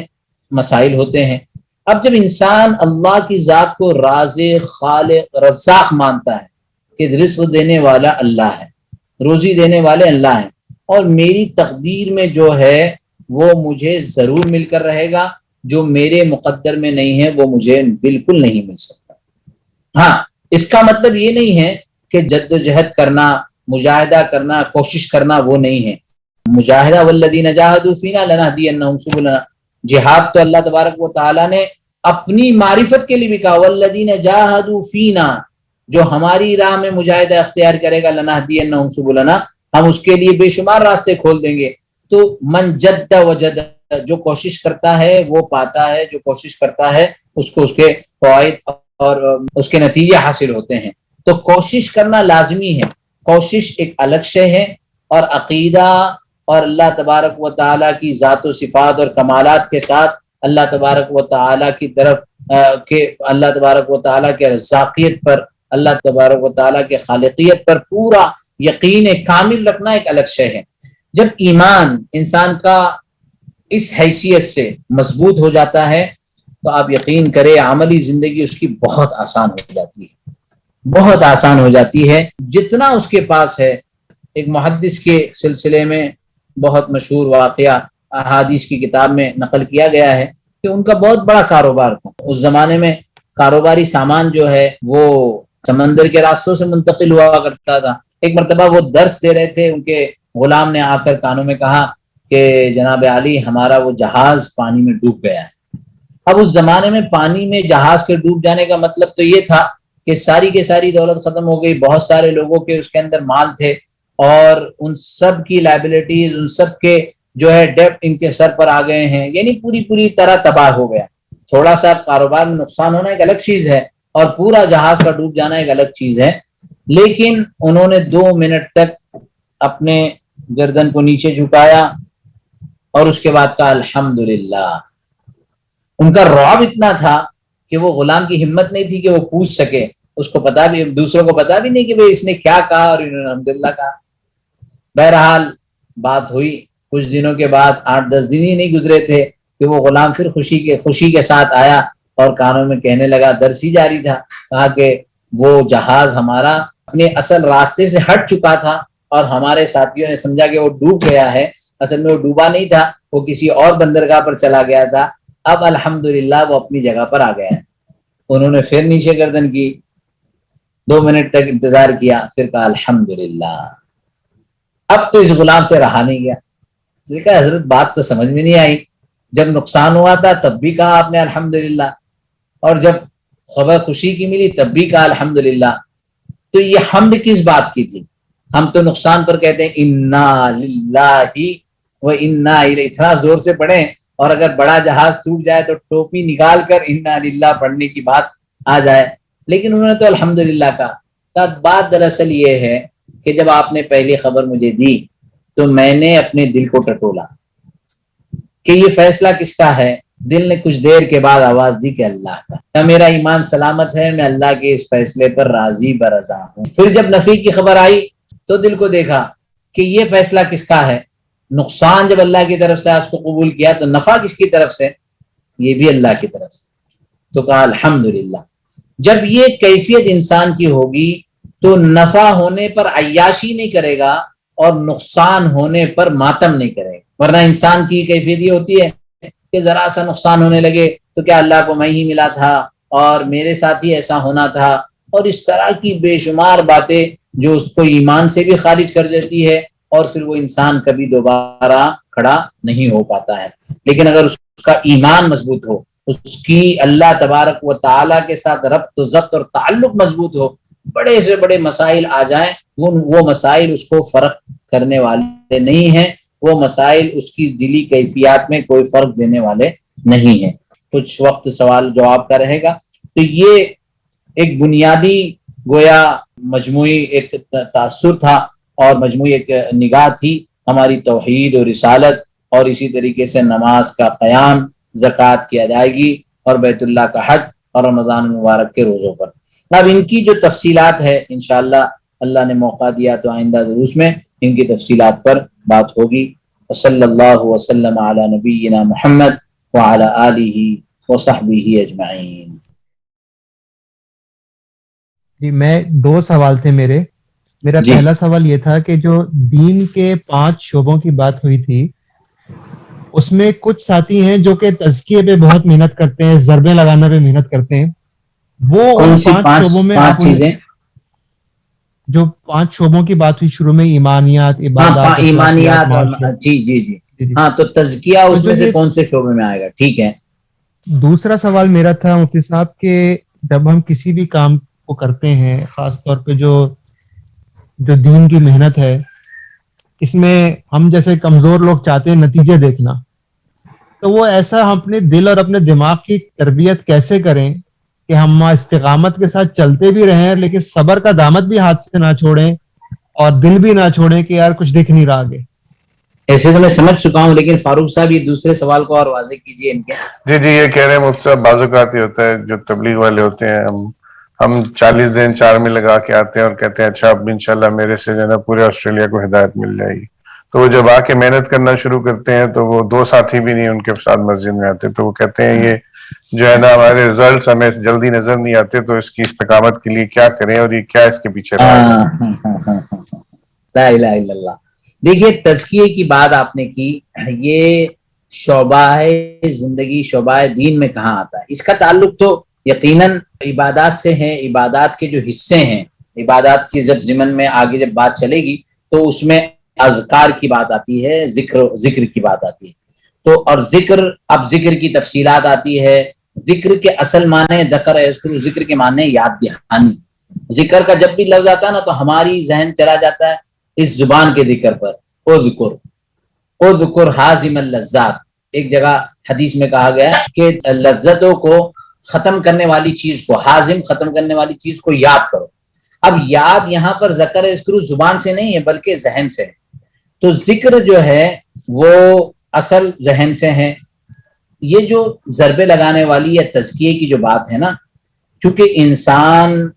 مسائل ہوتے ہیں۔ اب جب انسان اللہ کی ذات کو رازق، خالق، رزاق مانتا ہے کہ رزق دینے والا اللہ ہے، روزی دینے والے اللہ ہیں، اور میری تقدیر میں جو ہے وہ مجھے ضرور مل کر رہے گا، جو میرے مقدر میں نہیں ہے وہ مجھے بالکل نہیں مل سکتا۔ ہاں، اس کا مطلب یہ نہیں ہے کہ جد و جہد کرنا، مجاہدہ کرنا، کوشش کرنا وہ نہیں ہے۔ مجاہدہ والذین جاہدوا فینا لنہدینہم سبلنا، جہاد تو اللہ تبارک و تعالیٰ نے اپنی معرفت کے لیے بھی کہا، والذین جاہدوا فینا، جو ہماری راہ میں مجاہدہ اختیار کرے گا، لنہدینہم سبلنا، ہم اس کے لیے بے شمار راستے کھول دیں گے۔ تو من جد وجد، جو کوشش کرتا ہے وہ پاتا ہے، جو کوشش کرتا ہے اس کو اس کے فوائد اور اس کے نتیجے حاصل ہوتے ہیں۔ تو کوشش کرنا لازمی ہے، کوشش ایک الگ شے ہے، اور عقیدہ اور اللہ تبارک و تعالیٰ کی ذات و صفات اور کمالات کے ساتھ اللہ تبارک و تعالیٰ کی طرف اللہ تبارک و تعالیٰ کے رزاقیت پر، اللہ تبارک و تعالیٰ کے خالقیت پر پورا یقین کامل رکھنا ایک الگ شے ہے۔ جب ایمان انسان کا اس حیثیت سے مضبوط ہو جاتا ہے تو آپ یقین کریں عملی زندگی اس کی بہت آسان ہو جاتی ہے، بہت آسان ہو جاتی ہے جتنا اس کے پاس ہے۔ ایک محدث کے سلسلے میں بہت مشہور واقعہ احادیث کی کتاب میں نقل کیا گیا ہے کہ ان کا بہت بڑا کاروبار تھا۔ اس زمانے میں کاروباری سامان جو ہے وہ سمندر کے راستوں سے منتقل ہوا کرتا تھا۔ ایک مرتبہ وہ درس دے رہے تھے، ان کے غلام نے آ کر کانوں میں کہا کہ جناب علی، ہمارا وہ جہاز پانی میں ڈوب گیا ہے۔ اب اس زمانے میں پانی میں جہاز کے ڈوب جانے کا مطلب تو یہ تھا کہ ساری کی ساری دولت ختم ہو گئی، بہت سارے لوگوں کے اس کے اندر مال تھے اور ان سب کی لائبلٹیز، ان سب کے جو ہے ڈیپٹ ان کے سر پر آ گئے ہیں، یعنی پوری طرح تباہ ہو گیا۔ تھوڑا سا کاروبار میں نقصان ہونا ایک الگ چیز ہے اور پورا جہاز کا ڈوب جانا ایک الگ چیز ہے، لیکن انہوں نے 2 منٹ تک اپنے گردن کو نیچے جھکایا اور اس کے بعد کہا الحمدللہ۔ ان کا رعب اتنا تھا کہ وہ غلام کی ہمت نہیں تھی کہ وہ پوچھ سکے، اس کو پتا بھی، دوسروں کو پتا بھی نہیں کہ بھئی اس نے کیا کہا اور انہوں نے الحمدللہ کہا۔ بہرحال بات ہوئی، کچھ دنوں کے بعد 8-10 دن ہی نہیں گزرے تھے کہ وہ غلام پھر خوشی کے ساتھ آیا اور کانوں میں کہنے لگا، درس ہی جاری تھا، کہا کہ وہ جہاز ہمارا اپنے اصل راستے سے ہٹ چکا تھا اور ہمارے ساتھیوں نے سمجھا کہ وہ ڈوب گیا ہے، اصل میں وہ ڈوبا نہیں تھا، وہ کسی اور بندرگاہ پر چلا گیا تھا، اب الحمدللہ وہ اپنی جگہ پر آ گیا ہے۔ انہوں نے پھر نیچے گردن کی، 2 منٹ تک انتظار کیا، پھر کہا الحمدللہ۔ اب تو اس غلام سے رہا نہیں گیا، اس نے کہا حضرت بات تو سمجھ میں نہیں آئی، جب نقصان ہوا تھا تب بھی کہا آپ نے الحمدللہ، اور جب خبر خوشی کی ملی تب بھی کہا الحمدللہ، تو یہ حمد کس بات کی تھی؟ ہم تو نقصان پر کہتے ہیں انا للہ و انا الیہ، اتنا زور سے پڑھیں، اور اگر بڑا جہاز ٹوٹ جائے تو ٹوپی نکال کر انا للہ پڑھنے کی بات آ جائے، لیکن انہوں نے تو الحمدللہ کہا۔ بات دراصل یہ ہے کہ جب آپ نے پہلی خبر مجھے دی تو میں نے اپنے دل کو ٹٹولا کہ یہ فیصلہ کس کا ہے۔ دل نے کچھ دیر کے بعد آواز دی کہ اللہ کا، کیا میرا ایمان سلامت ہے، میں اللہ کے اس فیصلے پر راضی برضا ہوں۔ پھر جب نفی کی خبر آئی تو دل کو دیکھا کہ یہ فیصلہ کس کا ہے، نقصان جب اللہ کی طرف سے اس کو قبول کیا تو نفع کس کی طرف سے، یہ بھی اللہ کی طرف سے، تو کہا الحمدللہ۔ جب یہ کیفیت انسان کی ہوگی تو نفع ہونے پر عیاشی نہیں کرے گا اور نقصان ہونے پر ماتم نہیں کرے گا، ورنہ انسان کی کیفیت یہ ہوتی ہے کہ ذرا سا نقصان ہونے لگے تو کیا اللہ کو میں ہی ملا تھا اور میرے ساتھ ہی ایسا ہونا تھا، اور اس طرح کی بے شمار باتیں جو اس کو ایمان سے بھی خارج کر دیتی ہے، اور پھر وہ انسان کبھی دوبارہ کھڑا نہیں ہو پاتا ہے۔ لیکن اگر اس کا ایمان مضبوط ہو، اس کی اللہ تبارک و تعالیٰ کے ساتھ ربط و ضبط اور تعلق مضبوط ہو، بڑے سے بڑے مسائل آ جائیں، وہ مسائل اس کو فرق کرنے والے نہیں ہیں، وہ مسائل اس کی دلی کیفیات میں کوئی فرق دینے والے نہیں ہیں۔ کچھ وقت سوال جواب کا رہے گا، تو یہ ایک بنیادی گویا مجموعی ایک تاثر تھا اور مجموعی ایک نگاہ تھی ہماری توحید اور رسالت، اور اسی طریقے سے نماز کا قیام، زکوٰۃ کی ادائیگی اور بیت اللہ کا حج اور رمضان المبارک کے روزوں پر۔ اب ان کی جو تفصیلات ہے انشاءاللہ اللہ نے موقع دیا تو آئندہ دروس میں ان کی تفصیلات پر بات ہوگی۔ وصلی اللہ وسلم علی نبینا محمد وعلی آلہ وصحبہ اجمعین۔ جی میں 2 سوال تھے میرا جی پہلا سوال یہ تھا کہ جو دین کے 5 شعبوں کی بات ہوئی تھی اس میں کچھ ساتھی ہیں جو کہ تزکیے پہ بہت محنت کرتے ہیں، ضربیں لگانا پہ محنت کرتے ہیں، وہ کون سی 5 شعبوں میں 5 چیزیں؟ جو 5 شعبوں کی بات ہوئی شروع میں، ایمانیات، عبادات، ایمانیات، معاشرت۔ جی ہاں، تو تزکیہ اس میں سے کون سے شعبے میں آئے گا؟ ٹھیک ہے۔ دوسرا سوال میرا تھا مفتی صاحب کہ جب ہم کسی بھی کام کو کرتے ہیں، خاص طور پہ جو دین کی محنت ہے، اس میں ہم جیسے کمزور لوگ چاہتے ہیں نتیجے دیکھنا، تو وہ ایسا ہم اپنے دل اور اپنے دماغ کی تربیت کیسے کریں کہ ہم استقامت کے ساتھ چلتے بھی رہیں لیکن صبر کا دامت بھی ہاتھ سے نہ چھوڑیں اور دل بھی نہ چھوڑیں کہ یار کچھ دکھ نہیں رہا آگے؟ ایسے تو میں سمجھ چکا ہوں، لیکن فاروق صاحب یہ دوسرے سوال کو اور واضح کیجیے ان کے۔ جی یہ کہہ رہے ہیں مفتی صاحب، بعض اوقات یہ ہوتا ہے جو تبلیغ والے ہوتے ہیں، ہم 40 دن 4 میں لگا کے آتے ہیں اور کہتے ہیں اچھا اب انشاءاللہ میرے سے جو ہے نا پورے آسٹریلیا کو ہدایت مل جائے گی، تو وہ جب آ کے محنت کرنا شروع کرتے ہیں تو وہ 2 ساتھی بھی نہیں ان کے ساتھ مسجد میں آتے، تو وہ کہتے ہیں یہ جو ہے نا ہمارے ریزلٹس ہمیں جلدی نظر نہیں آتے، تو اس کی استقامت کے لیے کیا کریں اور یہ کیا اس کے پیچھے راز ہے؟ لا الہ الا اللہ۔ دیکھیے تزکیے کی بات آپ نے کی، یہ شعبہ زندگی، شعبہ دین میں کہاں آتا ہے؟ اس کا تعلق تو یقیناً عبادات سے ہے، عبادات کے جو حصے ہیں، عبادات کی جب ضمن میں آگے جب بات چلے گی تو اس میں اذکار کی بات آتی ہے، ذکر کی بات آتی ہے، تو اور ذکر، اب ذکر کی تفصیلات آتی ہے، ذکر کے اصل معنی ذکر یذکر، ذکر کے معنی یاد دہانی. ذکر کا جب بھی لفظ آتا ہے نا تو ہماری ذہن چلا جاتا ہے اس زبان کے ذکر پر. اذکر حازم اللذات، ایک جگہ حدیث میں کہا گیا ہے کہ لذتوں کو ختم کرنے والی چیز کو، حازم ختم کرنے والی چیز کو یاد کرو. اب یاد یہاں پر ذکر یذکر زبان سے نہیں ہے بلکہ ذہن سے ہے. تو ذکر جو ہے وہ اصل ذہن سے ہے. یہ جو ضربے لگانے والی یا تزکیے کی جو بات ہے نا، چونکہ انسان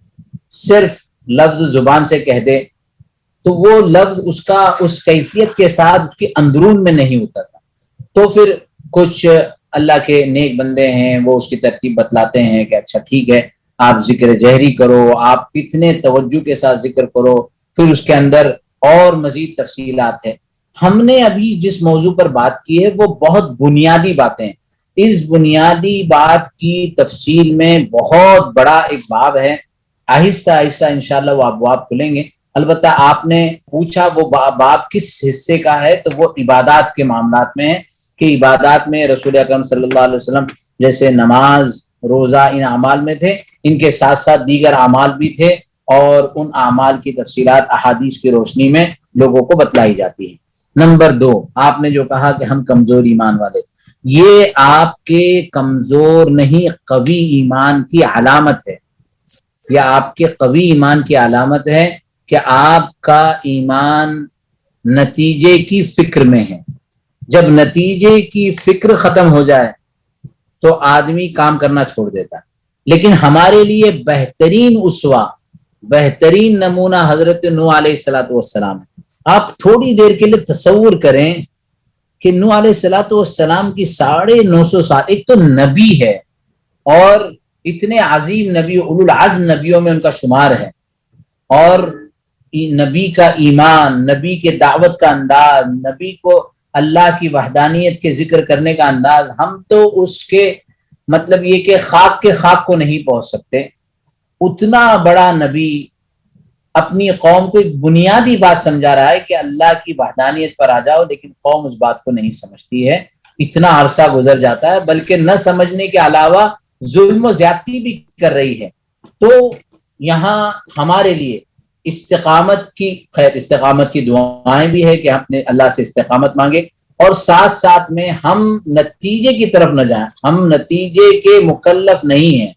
صرف لفظ زبان سے کہہ دے تو وہ لفظ اس کا اس کیفیت کے ساتھ اس کے اندرون میں نہیں اترتا. تو پھر کچھ اللہ کے نیک بندے ہیں وہ اس کی ترتیب بتلاتے ہیں کہ اچھا ٹھیک ہے آپ ذکر جہری کرو، آپ اتنے توجہ کے ساتھ ذکر کرو، پھر اس کے اندر اور مزید تفصیلات ہے. ہم نے ابھی جس موضوع پر بات کی ہے وہ بہت بنیادی باتیں ہیں. اس بنیادی بات کی تفصیل میں بہت بڑا ایک باب ہے. آہستہ آہستہ انشاءاللہ وہ ابواب کھلیں گے. البتہ آپ نے پوچھا وہ باب کس حصے کا ہے، تو وہ عبادات کے معاملات میں ہے کہ عبادات میں رسول اکرم صلی اللہ علیہ وسلم جیسے نماز روزہ ان اعمال میں تھے، ان کے ساتھ ساتھ دیگر اعمال بھی تھے، اور ان اعمال کی تفصیلات احادیث کی روشنی میں لوگوں کو بتلائی جاتی ہے. نمبر 2، آپ نے جو کہا کہ ہم کمزور ایمان والے، یہ آپ کے کمزور نہیں قوی ایمان کی علامت ہے. یہ آپ کے قوی ایمان کی علامت ہے کہ آپ کا ایمان نتیجے کی فکر میں ہے. جب نتیجے کی فکر ختم ہو جائے تو آدمی کام کرنا چھوڑ دیتا ہے. لیکن ہمارے لیے بہترین اسوہ، بہترین نمونہ حضرت نوح علیہ الصلوۃ والسلام ہے. آپ تھوڑی دیر کے لیے تصور کریں کہ نوح علیہ الصلوۃ والسلام کی 950 سال، ایک تو نبی ہے اور اتنے عظیم نبی، اولو العزم نبیوں میں ان کا شمار ہے، اور نبی کا ایمان، نبی کے دعوت کا انداز، نبی کو اللہ کی وحدانیت کے ذکر کرنے کا انداز، ہم تو اس کے مطلب یہ کہ خاک کے خاک کو نہیں پہنچ سکتے. اتنا بڑا نبی اپنی قوم کو ایک بنیادی بات سمجھا رہا ہے کہ اللہ کی وحدانیت پر آ جاؤ، لیکن قوم اس بات کو نہیں سمجھتی ہے. اتنا عرصہ گزر جاتا ہے، بلکہ نہ سمجھنے کے علاوہ ظلم و زیادتی بھی کر رہی ہے. تو یہاں ہمارے لیے استقامت کی خیر، استقامت کی دعائیں بھی ہے کہ ہم نے اللہ سے استقامت مانگے، اور ساتھ ساتھ میں ہم نتیجے کی طرف نہ جائیں. ہم نتیجے کے مکلف نہیں ہیں.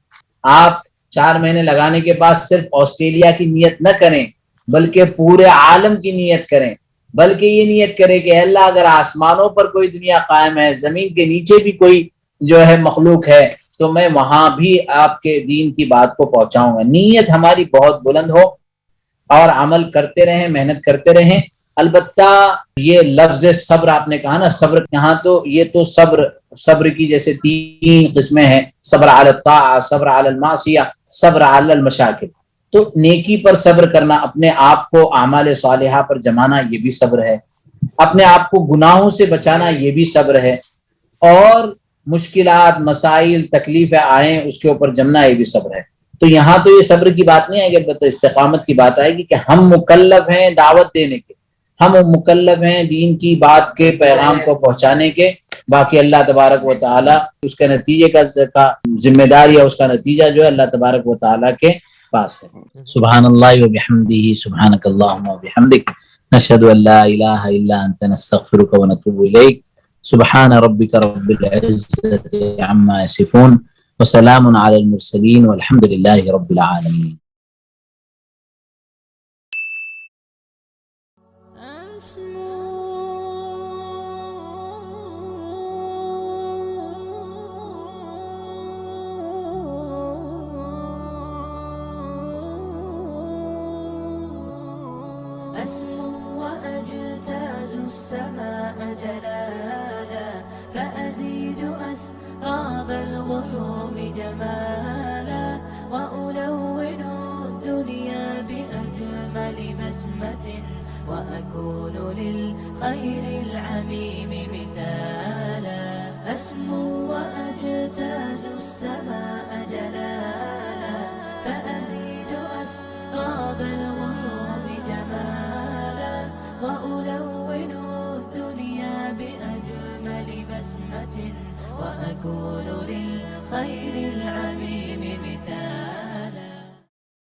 آپ 4 مہینے لگانے کے بعد صرف آسٹریلیا کی نیت نہ کریں بلکہ پورے عالم کی نیت کریں، بلکہ یہ نیت کریں کہ اللہ اگر آسمانوں پر کوئی دنیا قائم ہے، زمین کے نیچے بھی کوئی جو ہے مخلوق ہے، تو میں وہاں بھی آپ کے دین کی بات کو پہنچاؤں گا. نیت ہماری بہت بلند ہو اور عمل کرتے رہیں، محنت کرتے رہیں. البتہ یہ لفظ صبر آپ نے کہا نا، صبر یہاں تو یہ تو صبر کی جیسے 3 قسمیں ہیں، صبر علی الطاعہ، صبر علی المعصیہ، صبر علی المشاکل. تو نیکی پر صبر کرنا، اپنے آپ کو اعمال صالحہ پر جمانا، یہ بھی صبر ہے. اپنے آپ کو گناہوں سے بچانا، یہ بھی صبر ہے. اور مشکلات، مسائل، تکلیفیں آئیں اس کے اوپر جمنا، یہ بھی صبر ہے. تو یہاں تو یہ صبر کی بات نہیں آئے گی، البتہ استقامت کی بات آئے گی کہ ہم مکلف ہیں دعوت دینے کے، ہم مکلف ہیں دین کی بات کے پیغام کو پہنچانے کے. باقی اللہ تبارک و تعالی اس کے نتیجے کا ذمہ دار یا اس کا نتیجہ جو ہے اللہ تبارک و تعالی کے پاس ہے. سبحان اللہ و بحمدہ، سبحانک اللہم و بحمدک، نشہد ان لا الہ الا انت، نستغفرک و نتوب الیک. سبحان ربک رب العزت عما یصفون، وسلام علی المرسلین، والحمد للہ رب العالمین. وأكون للخير العميم مثالا، أسمو وأجتاز السماء جلالا، فأزيد أسراب الغيوم جمالا، وألون الدنيا بأجمل بسمة وأكون للخير العميم